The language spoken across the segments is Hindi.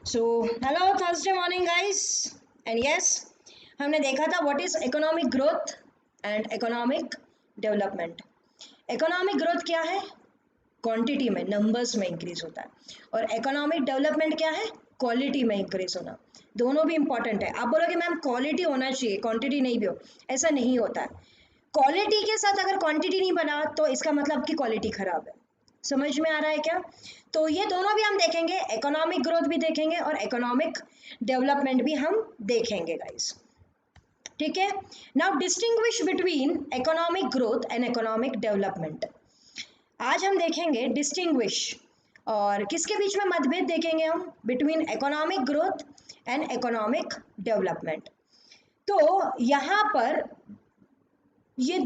So hello Thursday morning guys and yes हमने देखा था what is economic growth and economic development. Economic growth क्या है? क्वांटिटी में नंबर्स में इंक्रीज होता है। और इकोनॉमिक डेवलपमेंट क्या है? क्वालिटी में इंक्रीज होना। दोनों भी इंपॉर्टेंट है। आप बोलोगे मैम क्वालिटी होना चाहिए क्वांटिटी नहीं भी हो, ऐसा नहीं होता है। क्वालिटी के साथ अगर क्वांटिटी नहीं बना तो इसका मतलब कि क्वालिटी खराब है। समझ में आ रहा है क्या? तो ये दोनों भी हम देखेंगे, इकोनॉमिक ग्रोथ भी देखेंगे और इकोनॉमिक डेवलपमेंट भी हम देखेंगे गाइस। ठीक है, now distinguish between economic growth and economic development. आज हम देखेंगे डिस्टिंग्विश और किसके बीच में मतभेद देखेंगे हम, between economic growth and economic development. तो यहाँ पर ये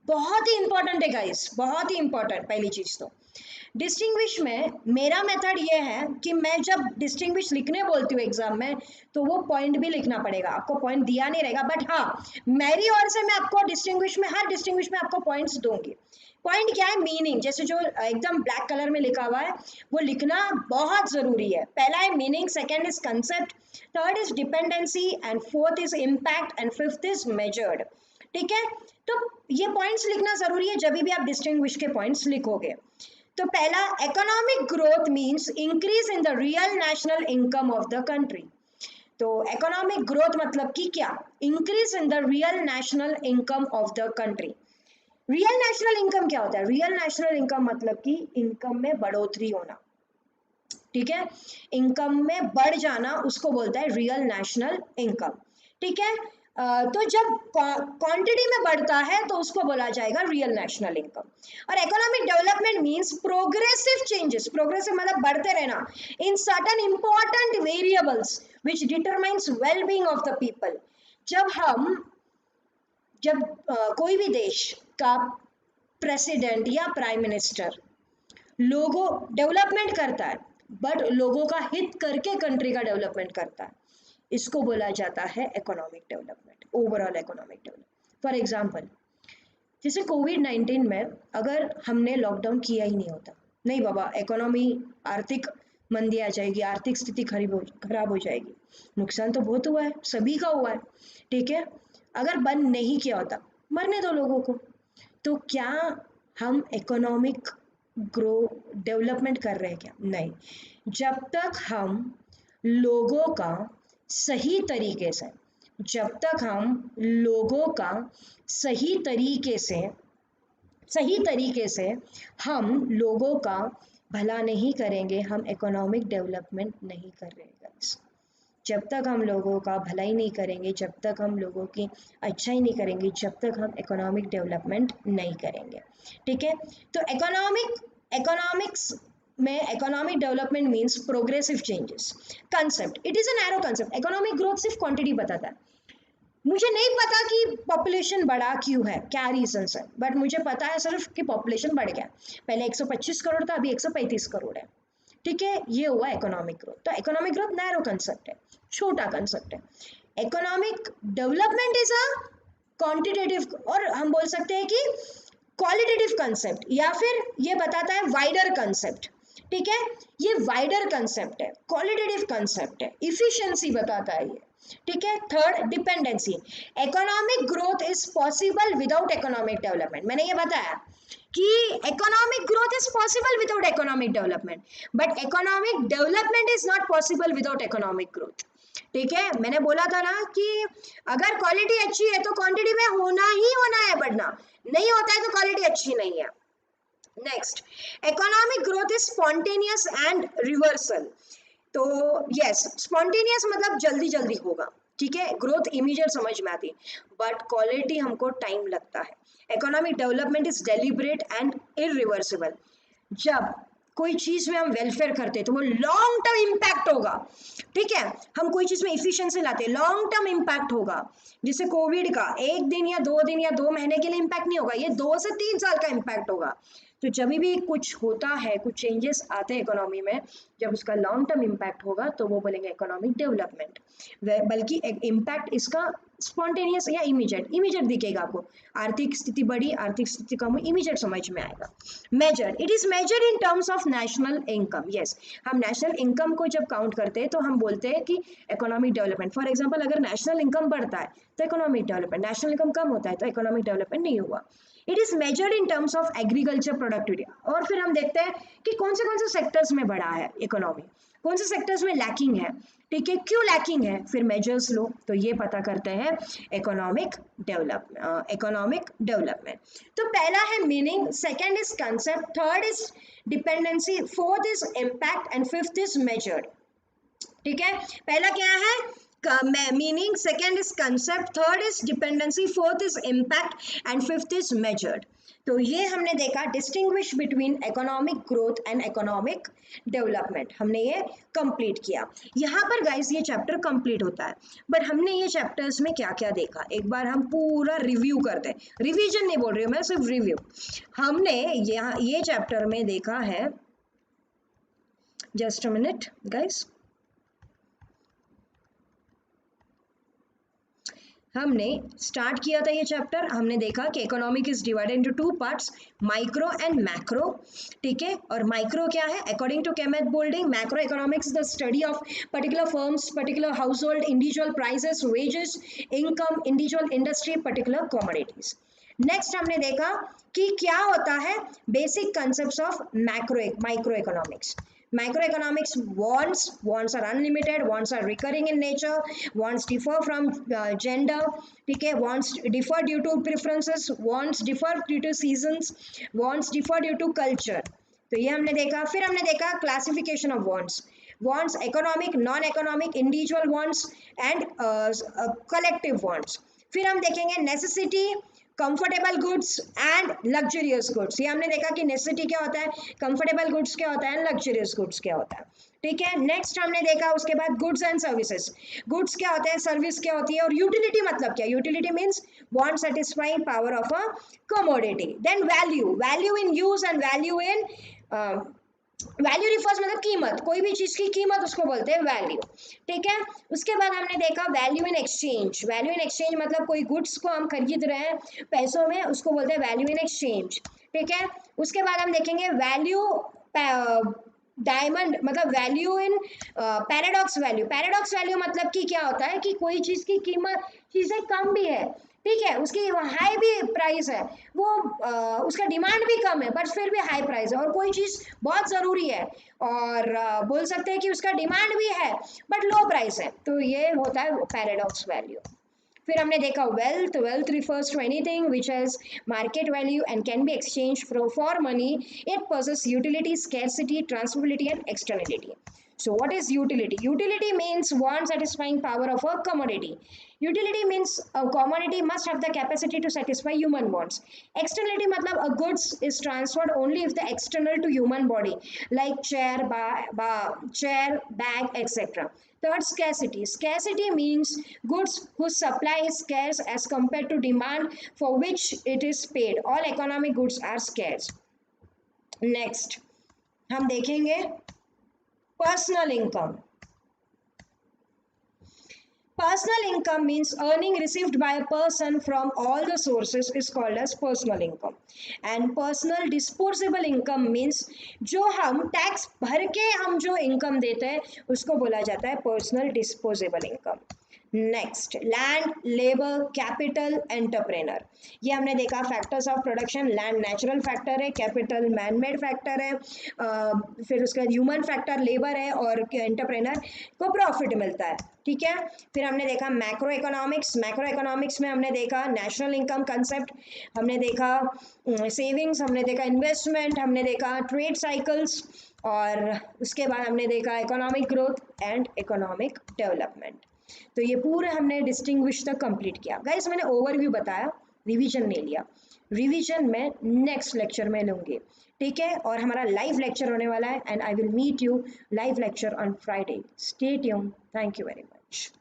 बहुत ही इंपॉर्टेंट है गाइस, बहुत ही इंपॉर्टेंट। पहली चीज तो डिस्टिंग्विश में मेरा मेथड ये है कि मैं जब डिस्टिंग्विश लिखने बोलती हूँ एग्जाम में तो वो पॉइंट भी लिखना पड़ेगा। आपको पॉइंट दिया नहीं रहेगा, बट हाँ मेरी ओर से मैं आपको डिस्टिंग्विश में, हर डिस्टिंग्विश में आपको पॉइंट्स दूंगी। पॉइंट क्या है? मीनिंग। जैसे जो एकदम ब्लैक कलर में लिखा हुआ है वो लिखना बहुत जरूरी है। पहला है meaning, second is concept, third is dependency and fourth is impact and fifth is measured. ठीक है, तो ये पॉइंट्स लिखना जरूरी है जब भी आप डिस्टिंग्विश के पॉइंट्स लिखोगे। तो पहला, economic growth means increase in the real national income of the country. तो इकोनॉमिक ग्रोथ मतलब कि क्या? Increase in the real national income of the country. Real national income क्या होता है? रियल नेशनल इनकम मतलब कि इनकम में बढ़ोतरी होना। ठीक है, इनकम में बढ़ जाना उसको बोलता है रियल नेशनल इनकम। ठीक है, तो जब क्वांटिटी में बढ़ता है तो उसको बोला जाएगा रियल नेशनल इनकम। और economic development means progressive changes, progressive मतलब बढ़ते रहना, in certain important variables which determines wellbeing of the people. जब कोई भी देश का प्रेसिडेंट या प्राइम मिनिस्टर लोगों डेवलपमेंट करता है, बट लोगों का हित करके कंट्री का डेवलपमेंट करता है, इसको बोला जाता है economic development, overall economic development. For example, जैसे कोविड-19 में अगर हमने लॉकडाउन किया ही नहीं होता, नहीं बाबा, इकोनॉमी, आर्थिक मंदी आ जाएगी, आर्थिक स्थिति खराब हो जाएगी, नुकसान तो बहुत हुआ है, सभी का हुआ है। ठीक है, अगर बंद नहीं किया होता, मरने दो लोगों को, तो क्या हम इकोनॉमिक ग्रो डेवलपमेंट कर रहे हैं क्या? नहीं। जब तक हम लोगों का सही तरीके से, जब तक हम लोगों का सही तरीके से सही तरीके से हम लोगों का भला नहीं करेंगे, हम इकोनॉमिक डेवलपमेंट नहीं कर रहे गाइस। जब तक हम लोगों का भलाई नहीं करेंगे, जब तक हम लोगों की अच्छाई नहीं करेंगे, जब तक हम इकोनॉमिक डेवलपमेंट नहीं करेंगे। ठीक है, तो इकोनॉमिक्स में economic development means progressive changes. Concept, it is an arrow concept. Economic growth सिर्फ क्वांटिटी बताता है। मुझे नहीं पता कि पॉपुलेशन बढ़ा क्यों है, क्या रीजन है, बट मुझे पता है सिर्फ कि पॉपुलेशन बढ़ गया। पहले 125 करोड़ था, अभी 135 करोड़ है। ठीक है, ये हुआ इकोनॉमिक ग्रोथ। तो इकोनॉमिक ग्रोथ नैरो कंसेप्ट है, छोटा कंसेप्ट है। Economic development is a quantitative, और हम बोल सकते हैं कि क्वालिटेटिव कंसेप्ट, या फिर ये बताता है वाइडर कंसेप्ट। ठीक है, ये वाइडर कंसेप्ट है, क्वालिटेटिव कंसेप्ट है, इफिशिएंसी बताता है ये। ठीक है, third, dependency. Economic growth is possible without economic development. मैंने ये बताया कि economic growth is possible without economic development, but economic development is not possible without economic growth. ठीक है, मैंने बोला था ना कि अगर क्वालिटी अच्छी है तो क्वांटिटी में होना ही होना है बढ़ना, नहीं होता है तो क्वालिटी अच्छी नहीं है। Next, economic growth is spontaneous and reversal. तो यस, स्पॉन्टेनियस मतलब जल्दी जल्दी होगा। ठीक है, ग्रोथ इमीडिएट समझ में आती, बट क्वालिटी हमको टाइम लगता है। Economic development is deliberate and irreversible. जब कोई चीज में हम वेलफेयर करते हैं तो वो लॉन्ग टर्म इम्पैक्ट होगा। ठीक है, हम कोई चीज में इफिशिएंसी लाते हैं, लॉन्ग टर्म इम्पैक्ट होगा। जैसे कोविड का 1 दिन या 2 दिन या 2 महीने के लिए इम्पैक्ट नहीं होगा, ये 2 से 3 साल का इम्पैक्ट होगा। तो जब भी कुछ होता है, कुछ चेंजेस आते हैं इकोनॉमी में, जब उसका लॉन्ग टर्म इम्पैक्ट होगा तो वो बोलेंगे इकोनॉमिक डेवलपमेंट। बल्कि इम्पैक्ट इसका स्पॉन्टेनियस या इमीडिएट दिखेगा आपको। आर्थिक स्थिति बढ़ी, आर्थिक स्थिति कम हुई, इमीडिएट समझ में आएगा। Measured, it is measured in terms of national income. Yes, हम नेशनल इनकम को जब काउंट करते हैं तो हम बोलते हैं कि इकोनॉमिक डेवलपमेंट। फॉर एग्जांपल, अगर नेशनल इनकम बढ़ता है तो इकोनॉमिक डेवलपमेंट, नेशनल इनकम कम होता है तो इकोनॉमिक डेवलपमेंट नहीं हुआ। It is measured in terms of agriculture productivity. और फिर हम देखते हैं कि कौन से सेक्टर्स में बढ़ा है इकोनॉमी, कौन से सेक्टर्स में लैकिंग है, ठीक है, क्यों लैकिंग है, फिर मेजर्स लो तो ये पता करते हैं इकोनॉमिक डेवलपमेंट। तो पहला है meaning, second is concept, third is dependency, fourth is impact and fifth is measured. ठीक है, पहला क्या है meaning, second is concept, third is dependency, fourth is impact and fifth is measured. तो ये हमने देखा distinguish between economic growth and economic development, हमने ये कंप्लीट किया। यहाँ पर गाइस ये चैप्टर कंप्लीट होता है, बट हमने ये चैप्टर्स में क्या क्या देखा एक बार हम पूरा रिव्यू करते हैं। रिवीजन नहीं बोल रही हूँ मैं, सिर्फ रिव्यू। हमने यहाँ ये चैप्टर में देखा है, जस्ट अ मिनट गाइस, हमने स्टार्ट किया था ये चैप्टर, हमने देखा कि economic is divided into two parts, micro and macro. ठीक है, और माइक्रो क्या है, according to Kenneth Boulding, macro economics the study of particular firms, particular household, individual prices, wages, income, individual industry, particular commodities. Next हमने देखा कि क्या होता है basic concepts of micro economics. Microeconomics, wants are unlimited, wants are recurring in nature, wants differ from gender, ठीक है, wants differ due to preferences, wants differ due to seasons, wants differ due to culture। तो ये हमने देखा। फिर हमने देखा classification of wants economic, non economic, individual wants and collective wants। फिर हम देखेंगे necessity, comfortable goods and luxurious goods. ये हमने देखा कि नेसेसिटी क्या होता है, कंफर्टेबल गुड्स क्या होता है, लग्जरियस गुड्स क्या होता है। ठीक है, नेक्स्ट हमने देखा उसके बाद गुड्स एंड सर्विसेज। गुड्स क्या होते हैं, सर्विस क्या होती है, और यूटिलिटी मतलब क्या, utility means want satisfying power of a commodity. Then value in use and value in value refers मतलब कीमत, कोई भी चीज की कीमत उसको बोलते हैं वैल्यू। ठीक है, उसके बाद हमने देखा value in exchange. Value in exchange मतलब कोई गुड्स को हम खरीद रहे हैं पैसों में, उसको बोलते हैं वैल्यू इन एक्सचेंज। ठीक है, उसके बाद हम देखेंगे वैल्यू डायमंड मतलब value in paradox value. Paradox value मतलब कि क्या होता है कि कोई चीज की कीमत चीजें कम भी है, ठीक है, उसकी हाई भी प्राइस है, वो उसका डिमांड भी कम है बट फिर भी हाई प्राइस है, और कोई चीज़ बहुत ज़रूरी है और बोल सकते हैं कि उसका डिमांड भी है बट लो प्राइस है, तो ये होता है पैराडॉक्स वैल्यू। फिर हमने देखा wealth refers to anything which has market value and can be exchange for money. It possess utility, scarcity, transferability and externality. So what is utility? Utility means one satisfying power of a commodity. Utility means a commodity must have the capacity to satisfy human wants. Externality matlab a goods is transferred only if the external to human body like chair, bag, etc. Third, scarcity. Scarcity means goods whose supply is scarce as compared to demand for which it is paid. All economic goods are scarce. Next, हम देखेंगे personal income. Personal income means earning received by a person from all the sources is called as personal income. And personal disposable income means जो हम टैक्स भर के हम जो इनकम देते हैं उसको बोला जाता है personal disposable income. Next, land, labour, capital, entrepreneur. ये हमने देखा factors of production. Land natural factor है, कैपिटल मैन मेड फैक्टर है, फिर उसका ह्यूमन फैक्टर लेबर है, और एंटरप्रेनर को प्रॉफिट मिलता है। ठीक है, फिर हमने देखा मैक्रो इकोनॉमिक्स। मैक्रो इकोनॉमिक्स में हमने देखा नेशनल इनकम कंसेप्ट, हमने देखा सेविंग्स, हमने देखा इन्वेस्टमेंट, हमने देखा ट्रेड साइकिल्स, और उसके बाद हमने देखा economic growth and economic development. तो ये पूरा हमने डिस्टिंग्विश तक कंप्लीट किया। गाइस मैंने ओवरव्यू बताया, रिवीजन नहीं लिया, रिवीजन में नेक्स्ट लेक्चर में लूँगी। ठीक है, और हमारा लाइव लेक्चर होने वाला है and I will meet you live lecture on Friday. Stay tuned, thank you very much.